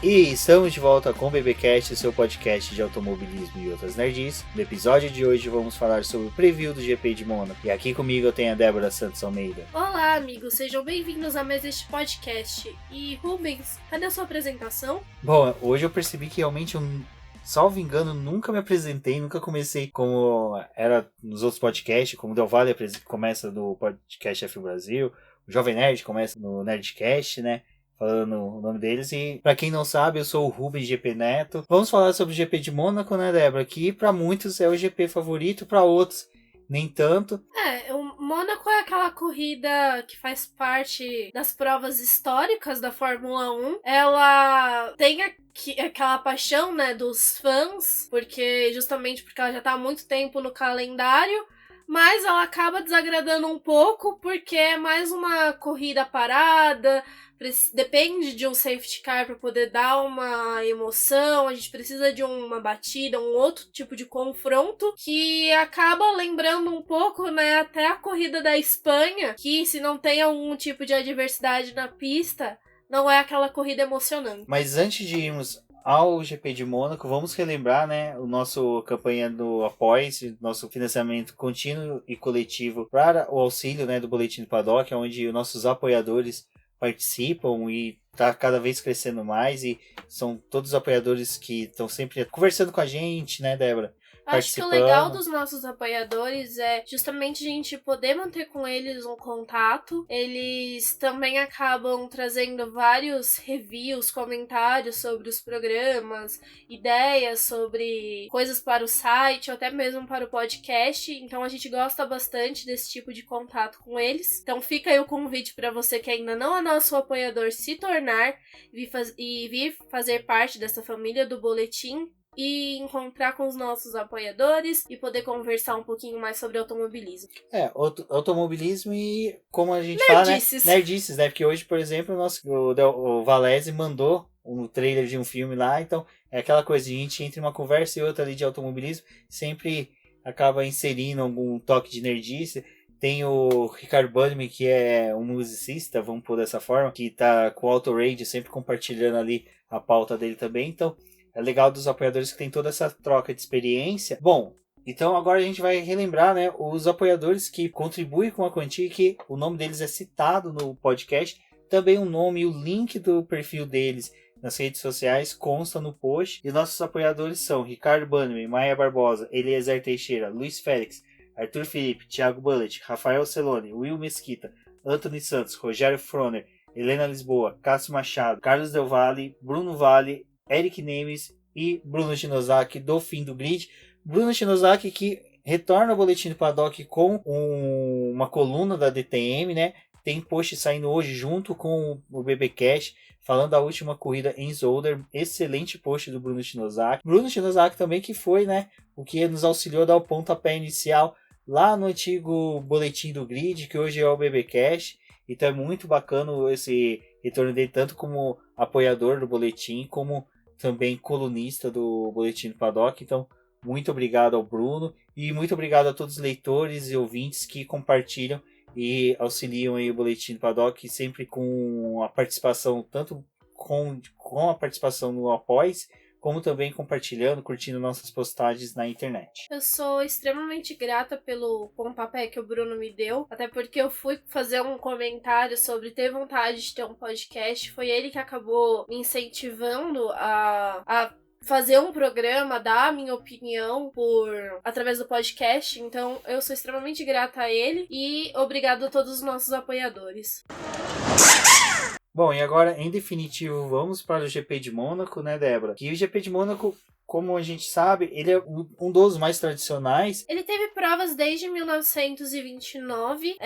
E estamos de volta com o BBcast, seu podcast de automobilismo e outras nerds. No episódio de hoje vamos falar sobre o preview do GP de Mônaco. E aqui comigo eu tenho a Débora Santos Almeida. Olá, amigos, sejam bem-vindos a mais este podcast. E Rubens, cadê a sua apresentação? Bom, hoje eu percebi que realmente salvo engano, nunca me apresentei, nunca comecei como era nos outros podcasts, como o Del Valle começa no podcast F Brasil, o Jovem Nerd começa no Nerdcast, né? Falando o nome deles. E pra quem não sabe, eu sou o Rubens GP Neto. Vamos falar sobre o GP de Mônaco, né, Débora? Que pra muitos é o GP favorito, pra outros nem tanto. O Mônaco é aquela corrida que faz parte das provas históricas da Fórmula 1. Ela tem aquela paixão, né, dos fãs, justamente porque ela já tá há muito tempo no calendário. Mas ela acaba desagradando um pouco porque é mais uma corrida parada, depende de um safety car para poder dar uma emoção, a gente precisa de uma batida, um outro tipo de confronto que acaba lembrando um pouco, né, até a corrida da Espanha, que se não tem algum tipo de adversidade na pista, não é aquela corrida emocionante. Mas antes de irmos ao GP de Mônaco, vamos relembrar, né, o nosso campanha do Apoie-se, nosso financiamento contínuo e coletivo para o auxílio, né, do Boletim do Paddock, onde os nossos apoiadores participam e está cada vez crescendo mais, e são todos os apoiadores que estão sempre conversando com a gente, né, Débora? Acho que o legal dos nossos apoiadores é justamente a gente poder manter com eles um contato. Eles também acabam trazendo vários reviews, comentários sobre os programas, ideias sobre coisas para o site, ou até mesmo para o podcast. Então a gente gosta bastante desse tipo de contato com eles. Então fica aí o convite para você que ainda não é nosso apoiador se tornar e vir fazer parte dessa família do Boletim, e encontrar com os nossos apoiadores e poder conversar um pouquinho mais sobre automobilismo. Automobilismo e, como a gente nerdices. Fala, né? Nerdices, né? Porque hoje, por exemplo, o Valese mandou um trailer de um filme lá, então é aquela coisa, a gente entre uma conversa e outra ali de automobilismo, sempre acaba inserindo algum toque de nerdice. Tem o Ricardo Bannerman, que é um musicista, vamos pôr dessa forma, que tá com o Auto Radio, sempre compartilhando ali a pauta dele também, então é legal dos apoiadores que tem toda essa troca de experiência. Bom, então agora a gente vai relembrar, né, os apoiadores que contribuem com a quantia, que o nome deles é citado no podcast. Também o nome e o link do perfil deles nas redes sociais consta no post. E nossos apoiadores são Ricardo Bannerman, Maia Barbosa, Eliezer Teixeira, Luiz Félix, Arthur Felipe, Thiago Bullet, Rafael Celone, Will Mesquita, Anthony Santos, Rogério Froner, Helena Lisboa, Cássio Machado, Carlos Del Valle, Bruno Vale, Eric Nemes e Bruno Shinosaki do Fim do Grid. Bruno Shinosaki que retorna ao Boletim do Paddock com uma coluna da DTM, né? Tem post saindo hoje junto com o BBcast, falando da última corrida em Zolder. Excelente post do Bruno Shinosaki. Bruno Shinosaki também que foi, né, o que nos auxiliou a dar o pontapé inicial lá no antigo Boletim do Grid, que hoje é o BBcast. Então é muito bacana esse retorno dele, tanto como apoiador do Boletim, como também colunista do Boletim do Paddock. Então, muito obrigado ao Bruno e muito obrigado a todos os leitores e ouvintes que compartilham e auxiliam aí o Boletim do Paddock, sempre com a participação, tanto com a participação no Apoia-se, como também compartilhando, curtindo nossas postagens na internet. Eu sou extremamente grata pelo pontapé que o Bruno me deu, até porque eu fui fazer um comentário sobre ter vontade de ter um podcast. Foi ele que acabou me incentivando a fazer um programa, dar a minha opinião através do podcast. Então eu sou extremamente grata a ele e obrigado a todos os nossos apoiadores. Bom, e agora, em definitivo, vamos para o GP de Mônaco, né, Débora? E o GP de Mônaco, como a gente sabe, ele é um dos mais tradicionais. Ele teve provas desde 1929,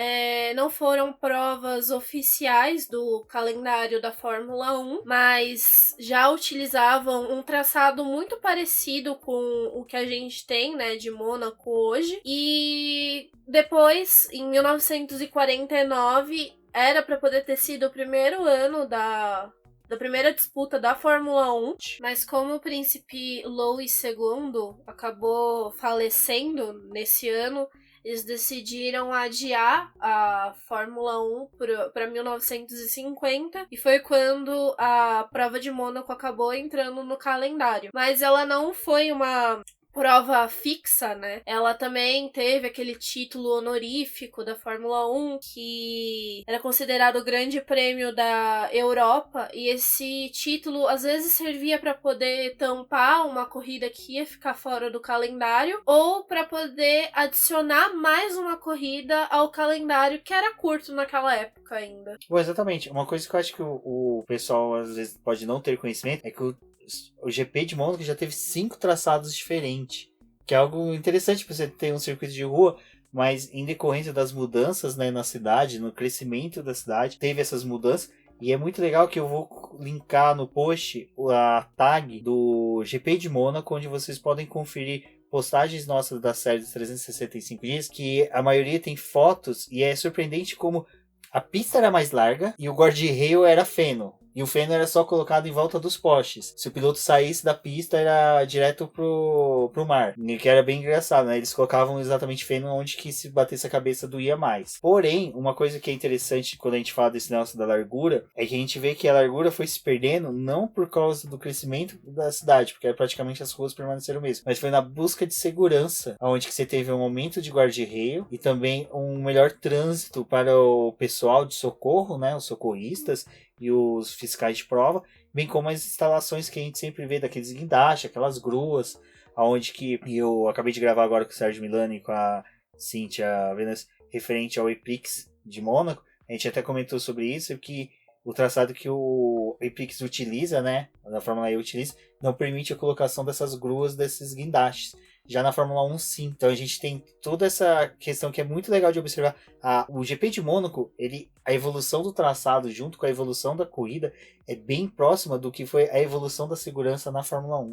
não foram provas oficiais do calendário da Fórmula 1, mas já utilizavam um traçado muito parecido com o que a gente tem, né, de Mônaco hoje. E depois, em 1949, era para poder ter sido o primeiro ano da primeira disputa da Fórmula 1, mas como o príncipe Louis II acabou falecendo nesse ano, eles decidiram adiar a Fórmula 1 para 1950 e foi quando a prova de Mônaco acabou entrando no calendário. Mas ela não foi uma prova fixa, né? Ela também teve aquele título honorífico da Fórmula 1, que era considerado o grande prêmio da Europa, e esse título às vezes servia para poder tampar uma corrida que ia ficar fora do calendário, ou para poder adicionar mais uma corrida ao calendário que era curto naquela época ainda. Bom, exatamente. Uma coisa que eu acho que o pessoal às vezes pode não ter conhecimento é que o GP de Mônaco já teve 5 traçados diferentes, que é algo interessante para você ter um circuito de rua, mas em decorrência das mudanças, né, na cidade, no crescimento da cidade, teve essas mudanças, e é muito legal que eu vou linkar no post a tag do GP de Mônaco, onde vocês podem conferir postagens nossas da série dos 365 dias, que a maioria tem fotos, e é surpreendente como a pista era mais larga e o guarda-reio era feno. E o feno era só colocado em volta dos postes. Se o piloto saísse da pista, era direto pro mar. E que era bem engraçado, né? Eles colocavam exatamente feno onde que se batesse a cabeça doía mais. Porém, uma coisa que é interessante quando a gente fala desse negócio da largura, é que a gente vê que a largura foi se perdendo não por causa do crescimento da cidade, porque praticamente as ruas permaneceram mesmo, mas foi na busca de segurança, onde que você teve um aumento de guarda-reio e também um melhor trânsito para o pessoal de socorro, né? Os socorristas e os fiscais de prova, bem como as instalações que a gente sempre vê daqueles guindastes, aquelas gruas, aonde que eu acabei de gravar agora com o Sérgio Milani e com a Cíntia Venus, referente ao EPIX de Mônaco. A gente até comentou sobre isso, que o traçado que o EPIX utiliza, né, a Fórmula E utiliza, não permite a colocação dessas gruas, desses guindastes. Já na Fórmula 1, sim. Então a gente tem toda essa questão que é muito legal de observar. O GP de Mônaco, a evolução do traçado junto com a evolução da corrida é bem próxima do que foi a evolução da segurança na Fórmula 1.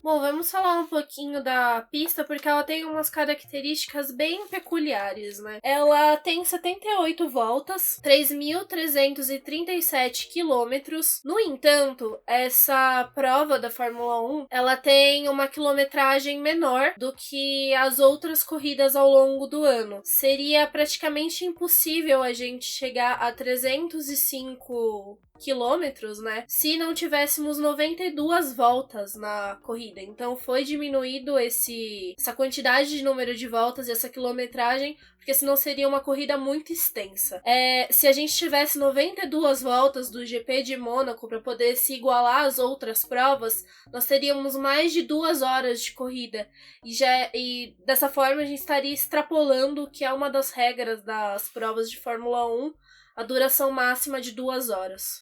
Bom, vamos falar um pouquinho da pista, porque ela tem umas características bem peculiares, né? Ela tem 78 voltas, 3.337 quilômetros. No entanto, essa prova da Fórmula 1, ela tem uma quilometragem menor do que as outras corridas ao longo do ano. Seria praticamente impossível a gente chegar a 305 quilômetros, né? Se não tivéssemos 92 voltas na corrida. Então foi diminuído essa quantidade de número de voltas e essa quilometragem, porque senão seria uma corrida muito extensa. Se a gente tivesse 92 voltas do GP de Mônaco para poder se igualar às outras provas, nós teríamos mais de 2 horas de corrida. E dessa forma a gente estaria extrapolando o que é uma das regras das provas de Fórmula 1, a duração máxima de 2 horas.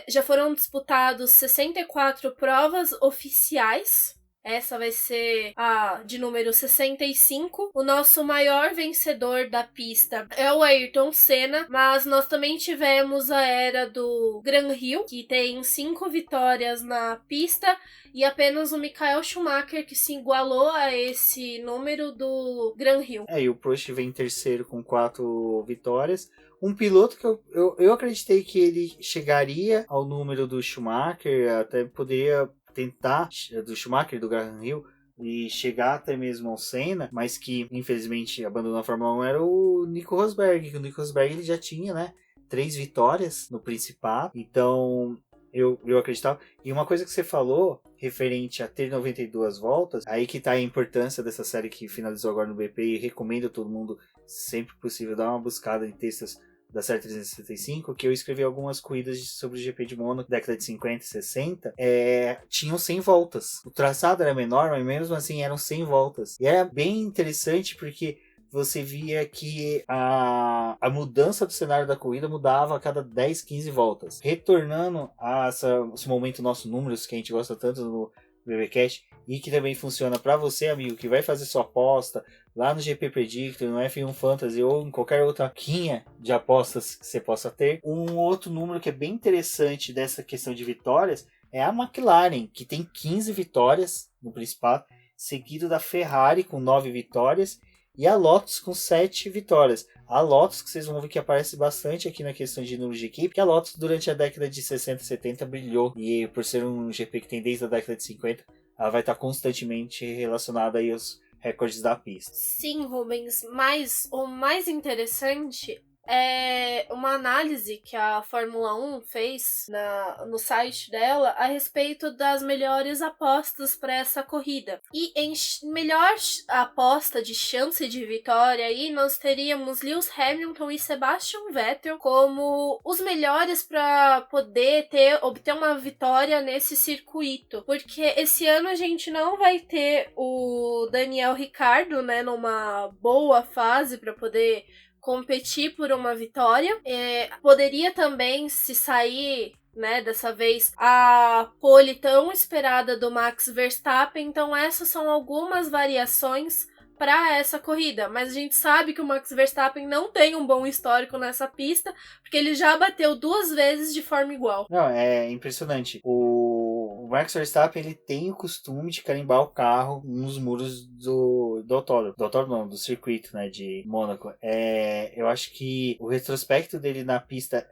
Já foram disputados 64 provas oficiais. Essa vai ser a de número 65. O nosso maior vencedor da pista é o Ayrton Senna, mas nós também tivemos a era do Gran Hill, que tem 5 vitórias na pista, e apenas o Michael Schumacher que se igualou a esse número do Gran Hill. E o Prost vem em terceiro com 4 vitórias. Um piloto que eu acreditei que ele chegaria ao número do Schumacher, até poderia tentar, do Schumacher, do Gran Hill, e chegar até mesmo ao Senna, mas que infelizmente abandonou a Fórmula 1, era o Nico Rosberg. O Nico Rosberg ele já tinha, né, 3 vitórias no Principado, então eu acreditava. E uma coisa que você falou, referente a ter 92 voltas, aí que tá a importância dessa série que finalizou agora no BP, e recomendo a todo mundo, sempre possível, dar uma buscada em textos da série 365, que eu escrevi algumas corridas sobre o GP de Mônaco, década de 50 e 60, tinham 100 voltas. O traçado era menor, mas mesmo assim eram 100 voltas. E era bem interessante porque você via que a mudança do cenário da corrida mudava a cada 10, 15 voltas. Retornando a esse momento nosso números, que a gente gosta tanto no BBcast, e que também funciona para você, amigo, que vai fazer sua aposta lá no GP Predictor, no F1 Fantasy ou em qualquer outra quinha de apostas que você possa ter. Um outro número que é bem interessante dessa questão de vitórias é a McLaren, que tem 15 vitórias no Principado, seguido da Ferrari com 9 vitórias e a Lotus com 7 vitórias. A Lotus, que vocês vão ver que aparece bastante aqui na questão de número de equipe, que a Lotus durante a década de 60 e 70 brilhou, e por ser um GP que tem desde a década de 50, ela vai estar constantemente relacionada aí aos recordes da pista. Sim, Rubens, mas o mais interessante é uma análise que a Fórmula 1 fez no site dela a respeito das melhores apostas para essa corrida. E em melhor aposta de chance de vitória aí, nós teríamos Lewis Hamilton e Sebastian Vettel como os melhores para poder obter uma vitória nesse circuito. Porque esse ano a gente não vai ter o Daniel Ricciardo, né, numa boa fase para poder competir por uma vitória. Poderia também se sair, né, dessa vez, a pole tão esperada do Max Verstappen. Então essas são algumas variações para essa corrida, mas a gente sabe que o Max Verstappen não tem um bom histórico nessa pista, porque ele já bateu 2 vezes de forma igual. Não, é impressionante. O Max Verstappen, ele tem o costume de carimbar o carro nos muros do autódromo. Do autódromo não, do circuito, né, de Mônaco. Eu acho que o retrospecto dele na pista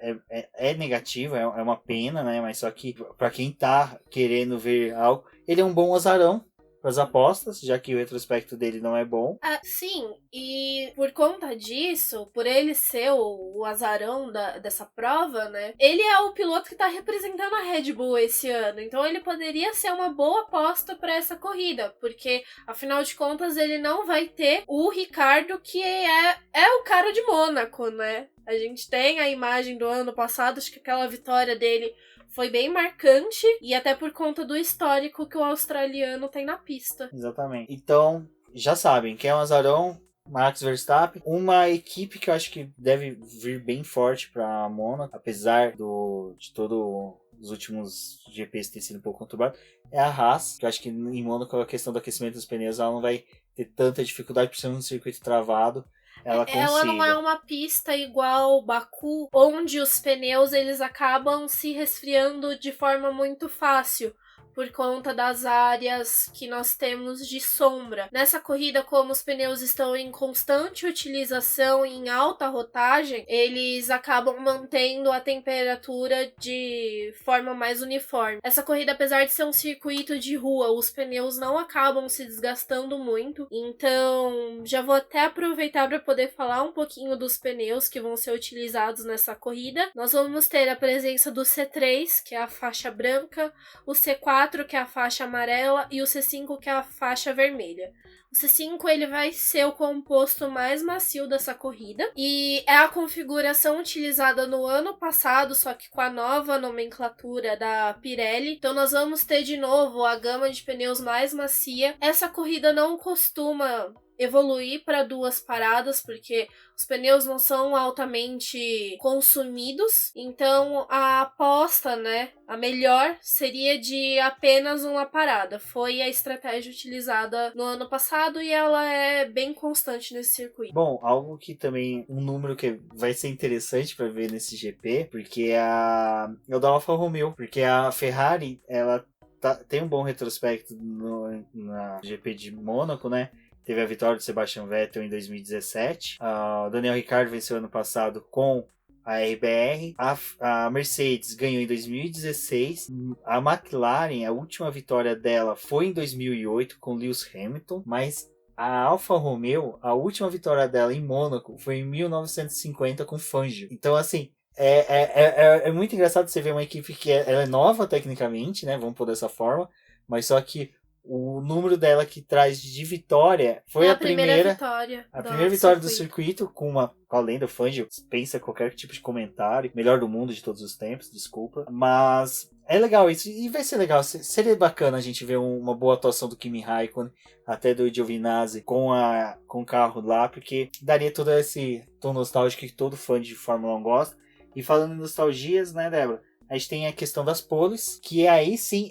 é negativo, é uma pena, né, mas só que pra quem tá querendo ver algo, ele é um bom azarão para as apostas, já que o retrospecto dele não é bom. Sim, e por conta disso, por ele ser o azarão dessa prova, né, ele é o piloto que tá representando a Red Bull esse ano, então ele poderia ser uma boa aposta para essa corrida, porque afinal de contas ele não vai ter o Ricciardo, que é o cara de Mônaco, né? A gente tem a imagem do ano passado, acho que aquela vitória dele foi bem marcante, e até por conta do histórico que o australiano tem na pista. Exatamente. Então, já sabem, quem é um azarão, Max Verstappen. Uma equipe que eu acho que deve vir bem forte para Mônaco, apesar de todo os últimos GPs ter sido um pouco conturbado, é a Haas, que eu acho que em Mônaco a questão do aquecimento dos pneus ela não vai ter tanta dificuldade por ser um circuito travado. Ela não é uma pista igual Baku, onde os pneus eles acabam se resfriando de forma muito fácil, por conta das áreas que nós temos de sombra. Nessa corrida, como os pneus estão em constante utilização e em alta rotagem, eles acabam mantendo a temperatura de forma mais uniforme. Essa corrida, apesar de ser um circuito de rua, os pneus não acabam se desgastando muito, então já vou até aproveitar para poder falar um pouquinho dos pneus que vão ser utilizados nessa corrida. Nós vamos ter a presença do C3, que é a faixa branca, o C4, que é a faixa amarela, e o C5, que é a faixa vermelha. O C5 ele vai ser o composto mais macio dessa corrida e é a configuração utilizada no ano passado, só que com a nova nomenclatura da Pirelli. Então nós vamos ter de novo a gama de pneus mais macia. Essa corrida não costuma evoluir para 2 paradas, porque os pneus não são altamente consumidos, então a aposta, né, a melhor seria de apenas uma parada. Foi a estratégia utilizada no ano passado e ela é bem constante nesse circuito. Bom, algo que também, um número que vai ser interessante para ver nesse GP, porque é o da Alfa Romeo, porque a Ferrari, ela tem um bom retrospecto na GP de Mônaco, né? Teve a vitória do Sebastian Vettel em 2017. O Daniel Ricciardo venceu ano passado com a RBR. A Mercedes ganhou em 2016. A McLaren, a última vitória dela foi em 2008 com Lewis Hamilton. Mas a Alfa Romeo, a última vitória dela em Mônaco foi em 1950 com Fangio. Então, assim, é muito engraçado você ver uma equipe que ela é nova tecnicamente, né? Vamos pôr dessa forma. Mas só que o número dela que traz de vitória foi a primeira vitória do circuito, com a lenda Fangio. Pensa qualquer tipo de comentário. Melhor do mundo de todos os tempos, desculpa. Mas é legal isso. E vai ser legal. Seria bacana a gente ver uma boa atuação do Kimi Raikkonen, até do Giovinazzi com o carro lá, porque daria todo esse tom nostálgico que todo fã de Fórmula 1 gosta. E falando em nostalgias, né, Débora? A gente tem a questão das poles, que aí sim,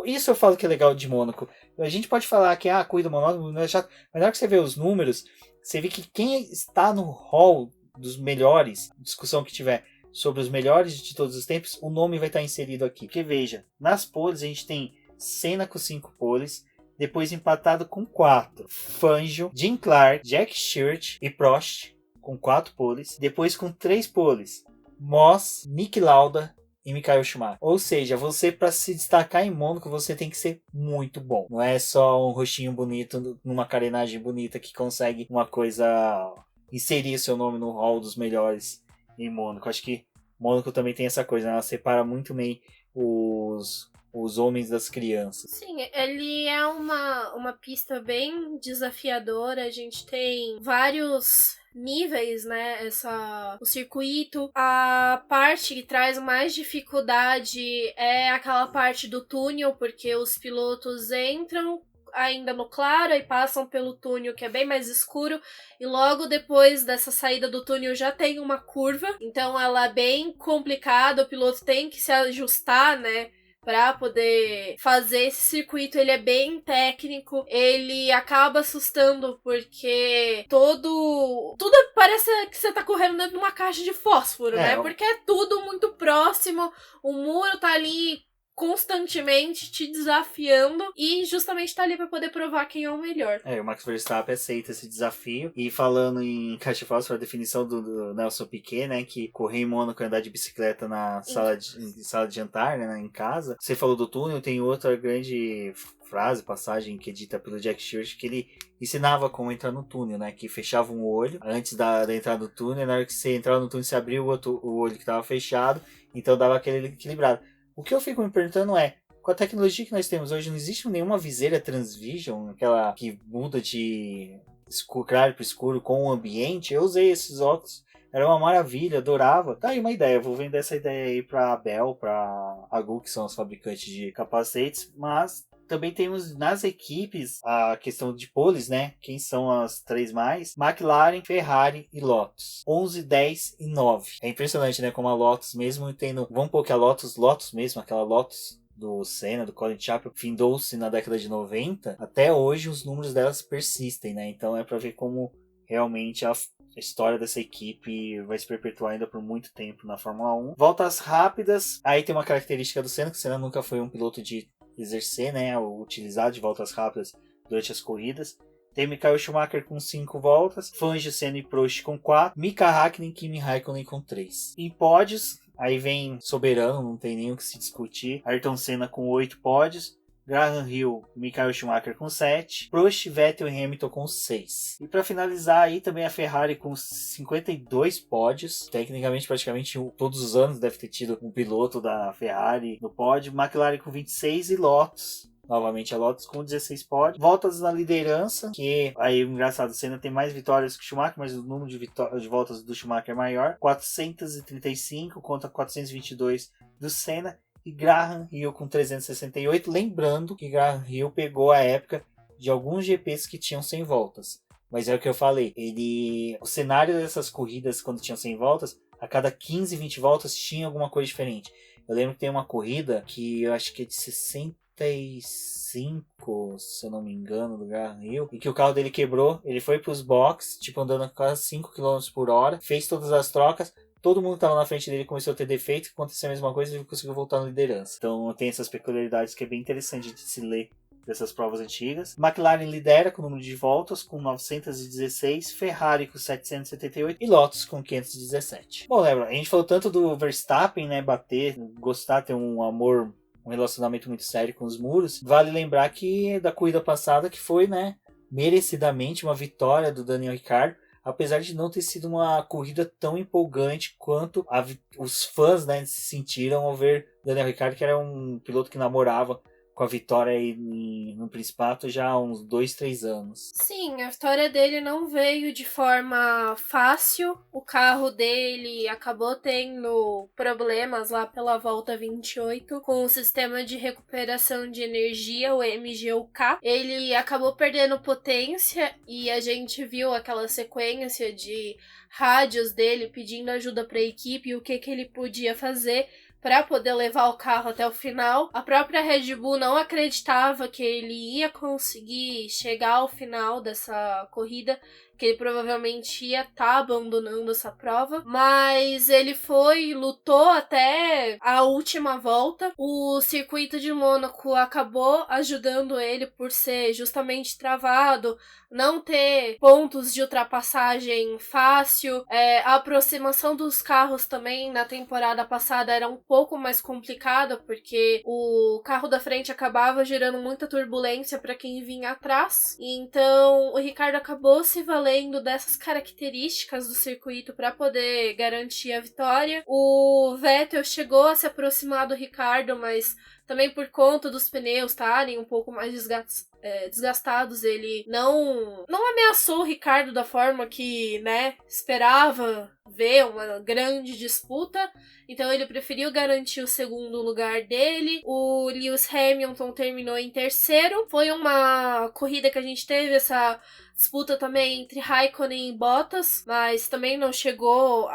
isso eu falo que é legal de Mônaco. A gente pode falar que a corrida monótona não é chato, mas na hora que você vê os números, você vê que quem está no hall dos melhores, discussão que tiver sobre os melhores de todos os tempos, o nome vai estar inserido aqui. Porque veja, nas poles a gente tem Senna com 5 poles, depois empatado com 4, Fangio, Jim Clark, Jack Stewart e Prost com 4 poles, depois com 3 poles, Moss, Niki Lauda e Michael Schumacher. Ou seja, você para se destacar em Mônaco, você tem que ser muito bom. Não é só um rostinho bonito, numa carenagem bonita que consegue uma coisa, inserir seu nome no hall dos melhores em Mônaco. Acho que Mônaco também tem essa coisa, né? Ela separa muito bem os homens das crianças. Sim, ele é uma pista bem desafiadora. A gente tem vários níveis, né? O circuito. A parte que traz mais dificuldade é aquela parte do túnel, porque os pilotos entram ainda no claro e passam pelo túnel que é bem mais escuro, e logo depois dessa saída do túnel já tem uma curva, então ela é bem complicada, o piloto tem que se ajustar, né, pra poder fazer esse circuito. Ele é bem técnico, ele acaba assustando porque tudo parece que você tá correndo dentro de uma caixa de fósforo, né, porque é tudo muito próximo, o muro tá ali constantemente te desafiando e justamente tá ali pra poder provar quem é o melhor. O Max Verstappen aceita esse desafio. E falando em caixa de fósforo, a definição do Nelson Piquet, né, que correr em Mônaco e andar de bicicleta na sala de jantar, né, em casa. Você falou do túnel, tem outra grande passagem que é dita pelo Jack Stewart, que ele ensinava como entrar no túnel, né, que fechava um olho antes da entrada do túnel, e na hora que você entrava no túnel, você abria o olho que estava fechado, então dava aquele equilibrado. O que eu fico me perguntando é, com a tecnologia que nós temos hoje, não existe nenhuma viseira Transvision, aquela que muda de claro para escuro com o ambiente? Eu usei esses óculos, era uma maravilha, adorava. Tá aí uma ideia, vou vender essa ideia aí para a Bell, para a Gu, que são os fabricantes de capacetes, mas também temos nas equipes a questão de poles, né? Quem são as três mais? McLaren, Ferrari e Lotus. 11, 10 e 9. É impressionante, né? Como a Lotus, mesmo tendo... Vamos pôr que a Lotus mesmo, aquela Lotus do Senna, do Colin Chapman, findou-se na década de 90. Até hoje os números delas persistem, né? Então é para ver como realmente a história dessa equipe vai se perpetuar ainda por muito tempo na Fórmula 1. Voltas rápidas. Aí tem uma característica do Senna, que o Senna nunca foi um piloto de exercer, né, ou utilizar de voltas rápidas durante as corridas. Tem Michael Schumacher com 5 voltas, Fangio, Senna e Prost com 4, Mika Hakkinen e Kimi Raikkonen com 3. Em pódios, aí vem soberano, não tem nem o que se discutir, Ayrton Senna com 8 pódios, Graham Hill e Michael Schumacher com 7, Prost, Vettel e Hamilton com 6. E para finalizar aí também a Ferrari com 52 pódios. Tecnicamente, praticamente todos os anos deve ter tido um piloto da Ferrari no pódio. McLaren com 26 e Lotus. Novamente a Lotus com 16 pódios. Voltas na liderança, que aí engraçado, o Senna tem mais vitórias que o Schumacher, mas o número de voltas do Schumacher é maior. 435 contra 422 do Senna. E Graham Hill com 368, lembrando que Graham Hill pegou a época de alguns GPs que tinham 100 voltas. Mas é o que eu falei, o cenário dessas corridas quando tinham 100 voltas, a cada 15, 20 voltas tinha alguma coisa diferente. Eu lembro que tem uma corrida que eu acho que é de 65, se eu não me engano, do Graham Hill, e que o carro dele quebrou, ele foi para os boxes, tipo andando a quase 5 km por hora, fez todas as trocas. Todo mundo que estava na frente dele começou a ter defeito, aconteceu a mesma coisa e ele conseguiu voltar na liderança. Então tem essas peculiaridades que é bem interessante de se ler dessas provas antigas. McLaren lidera com o número de voltas com 916, Ferrari com 778 e Lotus com 517. Bom, lembra, a gente falou tanto do Verstappen, né, bater, gostar, ter um amor, um relacionamento muito sério com os muros. Vale lembrar que da corrida passada que foi, né, merecidamente uma vitória do Daniel Ricciardo, apesar de não ter sido uma corrida tão empolgante quanto os fãs, né, se sentiram ao ver Daniel Ricciardo, que era um piloto que namorava com a vitória aí no Principato já há uns 2, 3 anos. Sim, a vitória dele não veio de forma fácil. O carro dele acabou tendo problemas lá pela volta 28 com o sistema de recuperação de energia, o MGUK. Ele acabou perdendo potência e a gente viu aquela sequência de rádios dele pedindo ajuda para a equipe e o que ele podia fazer para poder levar o carro até o final. A própria Red Bull não acreditava que ele ia conseguir chegar ao final dessa corrida. que ele provavelmente ia estar abandonando essa prova, mas ele lutou até a última volta. O circuito de Mônaco acabou ajudando ele por ser justamente travado, não ter pontos de ultrapassagem fácil. A aproximação dos carros também na temporada passada era um pouco mais complicada, porque o carro da frente acabava gerando muita turbulência para quem vinha atrás. Então o Ricciardo acabou se valendo dessas características do circuito para poder garantir a vitória. O Vettel chegou a se aproximar do Ricciardo, mas também por conta dos pneus estarem um pouco mais desgastados, ele não ameaçou o Ricciardo da forma que, né, esperava ver uma grande disputa. Então ele preferiu garantir o segundo lugar dele. O Lewis Hamilton terminou em terceiro. Foi uma corrida que a gente teve essa disputa também entre Raikkonen e Bottas, mas também não chegou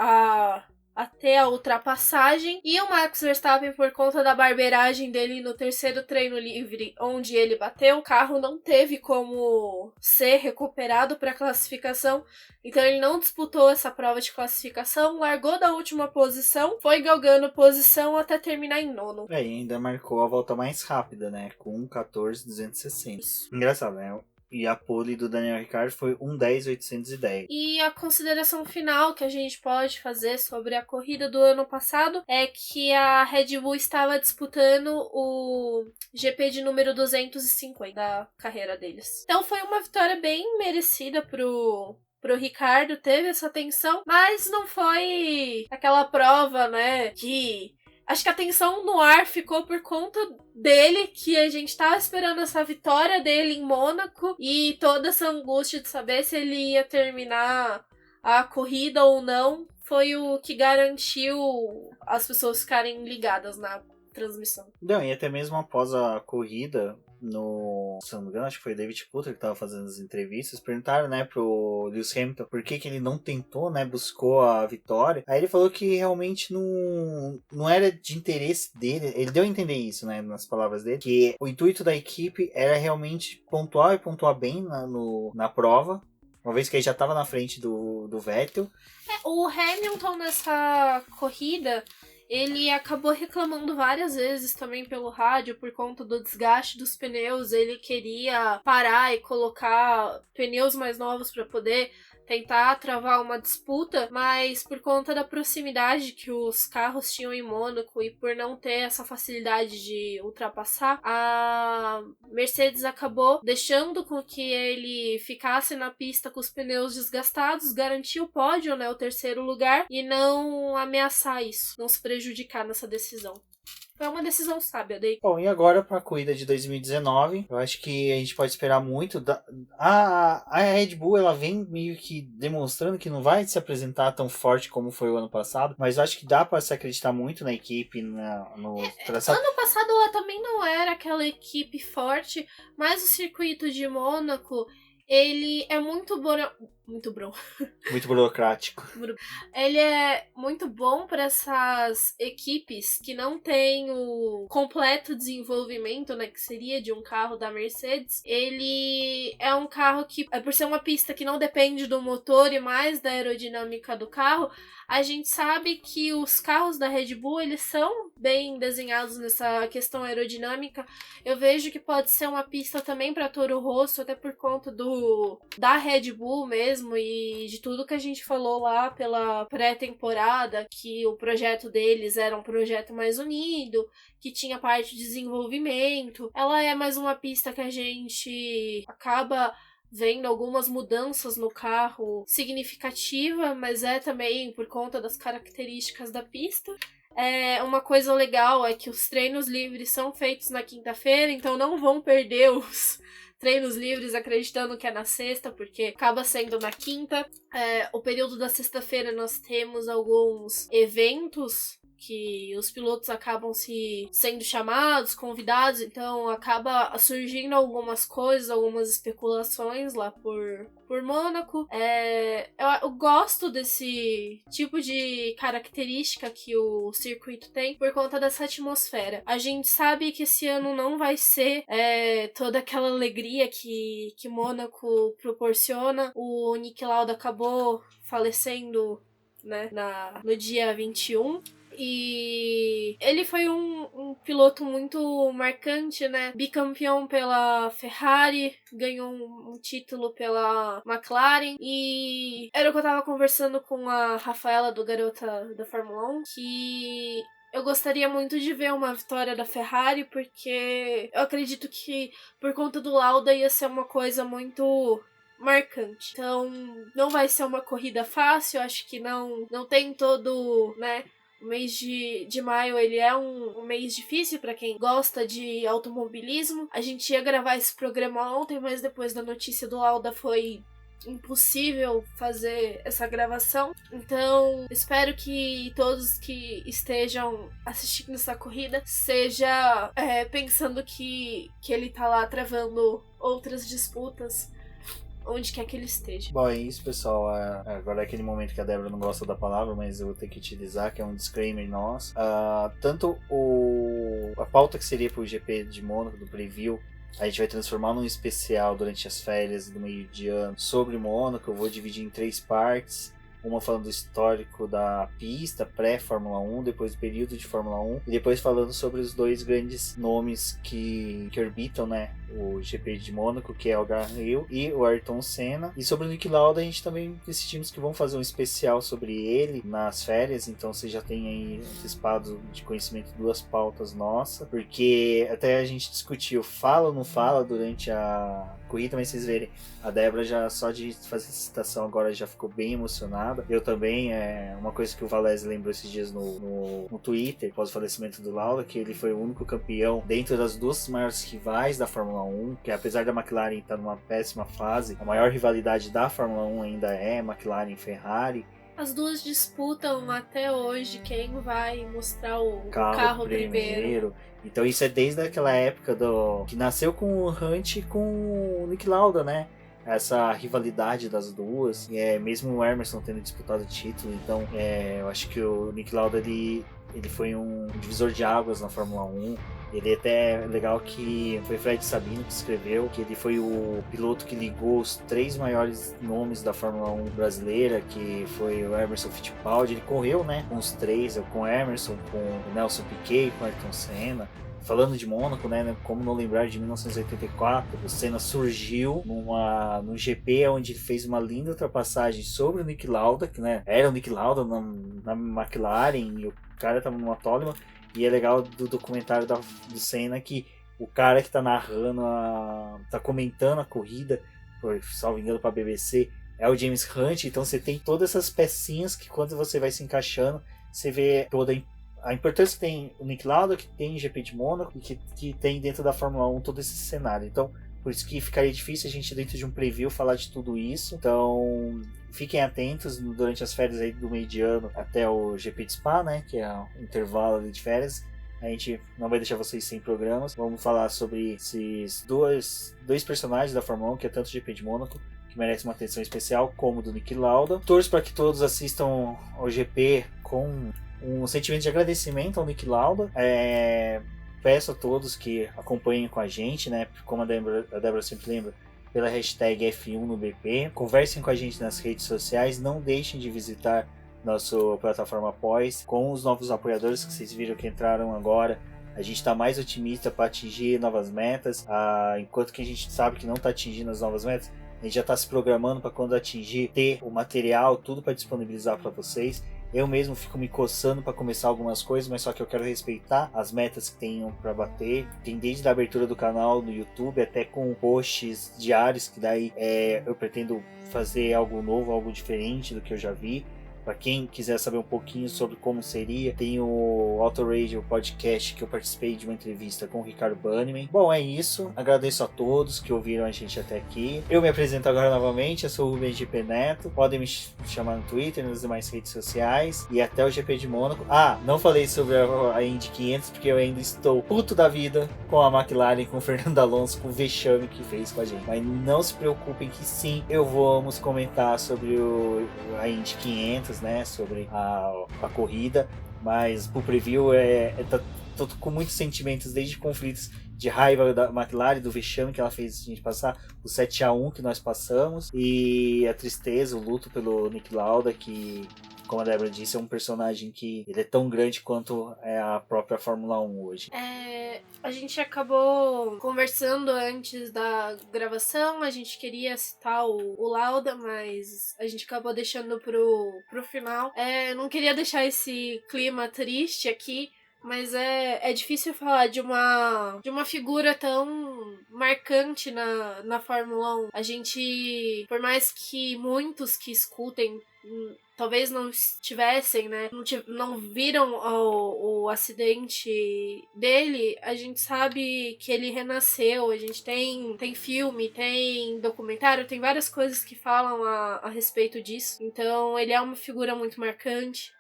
até a ultrapassagem. E o Max Verstappen, por conta da barbeiragem dele no terceiro treino livre, onde ele bateu, o carro não teve como ser recuperado para a classificação. Então ele não disputou essa prova de classificação, largou da última posição, foi galgando posição até terminar em nono. E ainda marcou a volta mais rápida, né? Com 14.260. Engraçado, né? E a pole do Daniel Ricciardo foi 1:10.810. E a consideração final que a gente pode fazer sobre a corrida do ano passado é que a Red Bull estava disputando o GP de número 250 da carreira deles. Então foi uma vitória bem merecida pro Ricciardo, teve essa tensão, mas não foi aquela prova, né, que... Acho que a tensão no ar ficou por conta dele, que a gente tava esperando essa vitória dele em Mônaco e toda essa angústia de saber se ele ia terminar a corrida ou não foi o que garantiu as pessoas ficarem ligadas na transmissão. Não, e até mesmo após a corrida, se não me engano, acho que foi o David Coulter que estava fazendo as entrevistas, perguntaram, né, pro Lewis Hamilton por que ele não tentou, né, buscou a vitória. Aí ele falou que realmente não era de interesse dele, ele deu a entender isso, né, nas palavras dele, que o intuito da equipe era realmente pontuar e pontuar bem na prova, uma vez que ele já estava na frente do Vettel. O Hamilton nessa corrida... Ele acabou reclamando várias vezes também pelo rádio por conta do desgaste dos pneus. Ele queria parar e colocar pneus mais novos para poder tentar travar uma disputa, mas por conta da proximidade que os carros tinham em Mônaco e por não ter essa facilidade de ultrapassar, a Mercedes acabou deixando com que ele ficasse na pista com os pneus desgastados, garantir o pódio, né, o terceiro lugar, e não ameaçar isso, não se prejudicar nessa decisão. Foi uma decisão sábia daí. Bom, e agora para a corrida de 2019, eu acho que a gente pode esperar muito. A Red Bull, ela vem meio que demonstrando que não vai se apresentar tão forte como foi o ano passado, mas eu acho que dá para se acreditar muito na equipe, no traçado. Ano passado ela também não era aquela equipe forte, mas o circuito de Mônaco, ele é muito burocrático. Ele é muito bom para essas equipes que não têm o completo desenvolvimento, né, que seria de um carro da Mercedes. Ele é um carro que, por ser uma pista que não depende do motor e mais da aerodinâmica do carro, a gente sabe que os carros da Red Bull, eles são bem desenhados nessa questão aerodinâmica. Eu vejo que pode ser uma pista também para Toro Rosso, até por conta da Red Bull mesmo e de tudo que a gente falou lá pela pré-temporada, que o projeto deles era um projeto mais unido, que tinha parte de desenvolvimento. Ela é mais uma pista que a gente acaba vendo algumas mudanças no carro significativa, mas é também por conta das características da pista. Uma coisa legal é que os treinos livres são feitos na quinta-feira, então não vão perder os treinos livres acreditando que é na sexta, porque acaba sendo na quinta. O período da sexta-feira nós temos alguns eventos que os pilotos acabam sendo chamados, convidados, então acaba surgindo algumas coisas, algumas especulações lá por Mônaco. Eu gosto desse tipo de característica que o circuito tem por conta dessa atmosfera. A gente sabe que esse ano não vai ser toda aquela alegria que Mônaco proporciona. O Niki Lauda acabou falecendo, né, no dia 21. E ele foi um piloto muito marcante, né? Bicampeão pela Ferrari, ganhou um título pela McLaren. E era o que eu tava conversando com a Rafaela do Garota da Fórmula 1, que eu gostaria muito de ver uma vitória da Ferrari, porque eu acredito que por conta do Lauda ia ser uma coisa muito marcante. Então, não vai ser uma corrida fácil, acho que não tem todo, né? O mês de maio, ele é um mês difícil para quem gosta de automobilismo. A gente ia gravar esse programa ontem, mas depois da notícia do Lauda foi impossível fazer essa gravação. Então, espero que todos que estejam assistindo essa corrida seja pensando que ele tá lá travando outras disputas onde quer que ele esteja. Bom, é isso, pessoal. Agora é aquele momento que a Débora não gosta da palavra, mas eu vou ter que utilizar, que é um disclaimer nosso. Tanto a pauta que seria pro GP de Mônaco, do preview, a gente vai transformar num especial durante as férias do meio de ano sobre Mônaco. Eu vou dividir em 3 partes. Uma falando do histórico da pista, pré-Fórmula 1, depois do período de Fórmula 1, e depois falando sobre os 2 grandes nomes que orbitam, né, o GP de Mônaco, que é o Graham Hill e o Ayrton Senna. E sobre o Niki Lauda, a gente também decidimos que vamos fazer um especial sobre ele nas férias, então você já tem aí antecipado de conhecimento 2 pautas nossas, porque até a gente discutiu, fala ou não fala durante a corrida, mas vocês verem, a Débora já só de fazer citação agora já ficou bem emocionada. Eu também, uma coisa que o Valese lembrou esses dias no Twitter, após o falecimento do Lauda, que ele foi o único campeão dentro das 2 maiores rivais da Fórmula 1, que apesar da McLaren estar numa péssima fase, a maior rivalidade da Fórmula 1 ainda é McLaren e Ferrari. As duas disputam até hoje quem vai mostrar o carro primeiro. Então isso é desde aquela época que nasceu com o Hunt e com o Niki Lauda, né? Essa rivalidade das duas, mesmo o Emerson tendo disputado o título, então eu acho que o Niki Lauda ele foi um divisor de águas na Fórmula 1. Ele até é legal que foi Fred Sabino que escreveu que ele foi o piloto que ligou os 3 maiores nomes da Fórmula 1 brasileira, que foi o Emerson Fittipaldi. Ele correu, né, com os 3, com o Emerson, com o Nelson Piquet, com o Ayrton Senna. Falando de Mônaco, né, como não lembrar de 1984, o Senna surgiu num GP onde ele fez uma linda ultrapassagem sobre o Niki Lauda, que, né, era o Niki Lauda na McLaren, e o cara estava numa Toleman. E é legal do documentário do Senna que o cara que tá narrando, tá comentando a corrida, salvo engano pra BBC, é o James Hunt. Então você tem todas essas pecinhas que quando você vai se encaixando, você vê toda a importância que tem o Niki Lauda, que tem o GP de Mônaco e que tem dentro da Fórmula 1 todo esse cenário. Então, por isso que ficaria difícil a gente dentro de um preview falar de tudo isso. Então, fiquem atentos durante as férias aí do meio de ano até o GP de Spa, né, que é o intervalo ali de férias. A gente não vai deixar vocês sem programas. Vamos falar sobre esses dois personagens da Fórmula 1, que é tanto o GP de Mônaco, que merece uma atenção especial, como o do Niki Lauda. Torço para que todos assistam ao GP com um sentimento de agradecimento ao Niki Lauda. Peço a todos que acompanhem com a gente, né? Como a Débora sempre lembra, pela hashtag F1NoBP. Conversem com a gente nas redes sociais. Não deixem de visitar nossa plataforma Apoies. Com os novos apoiadores que vocês viram que entraram agora, a gente está mais otimista para atingir novas metas. Enquanto que a gente sabe que não está atingindo as novas metas, a gente já está se programando para quando atingir, ter o material, tudo para disponibilizar para vocês. Eu mesmo fico me coçando para começar algumas coisas, mas só que eu quero respeitar as metas que tenham para bater. Tem desde a abertura do canal no YouTube até com posts diários, que daí eu pretendo fazer algo novo, algo diferente do que eu já vi. Para quem quiser saber um pouquinho sobre como seria, tem o Auto Radio podcast que eu participei de uma entrevista com o Ricardo Banniman. Bom, é isso. Agradeço a todos que ouviram a gente até aqui. Eu me apresento agora novamente, eu sou o Rubens GP Neto. Podem me chamar no Twitter, nas demais redes sociais. E até o GP de Mônaco. Não falei sobre a Indy 500 porque eu ainda estou puto da vida com a McLaren, com o Fernando Alonso, com o vexame que fez com a gente. Mas não se preocupem que sim, eu vamos comentar sobre a Indy 500, né? Sobre a corrida. Mas pro preview tô com muitos sentimentos, desde conflitos de raiva da McLaren, do vexame que ela fez a gente passar, o 7-1 que nós passamos, e a tristeza, o luto pelo Nick Lauda, que, como a Débora disse, é um personagem que ele é tão grande quanto é a própria Fórmula 1 hoje. A gente acabou conversando antes da gravação, a gente queria citar o Lauda, mas a gente acabou deixando pro final. Não queria deixar esse clima triste aqui, mas é difícil falar de uma figura tão marcante na Fórmula 1. A gente, por mais que muitos que escutem talvez não estivessem, né? Não viram o acidente dele, a gente sabe que ele renasceu. A gente tem filme, tem documentário, tem várias coisas que falam a respeito disso. Então ele é uma figura muito marcante.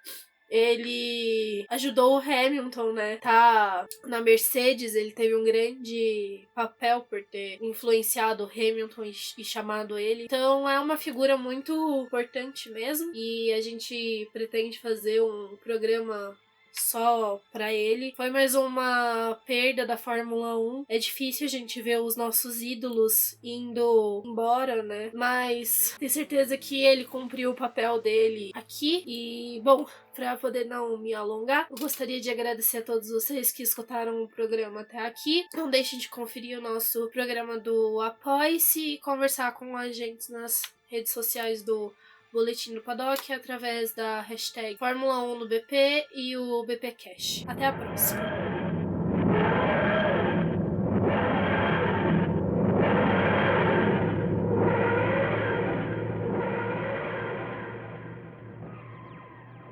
Ele ajudou o Hamilton, né? Tá na Mercedes, ele teve um grande papel por ter influenciado o Hamilton e chamado ele. Então é uma figura muito importante mesmo. E a gente pretende fazer um programa só pra ele. Foi mais uma perda da Fórmula 1. É difícil a gente ver os nossos ídolos indo embora, né? Mas tenho certeza que ele cumpriu o papel dele aqui. E, bom, pra poder não me alongar, eu gostaria de agradecer a todos vocês que escutaram o programa até aqui. Não deixem de conferir o nosso programa do Apoie-se e conversar com a gente nas redes sociais do Boletim do Paddock através da hashtag Fórmula 1 no BP e o BPCast. Até a próxima!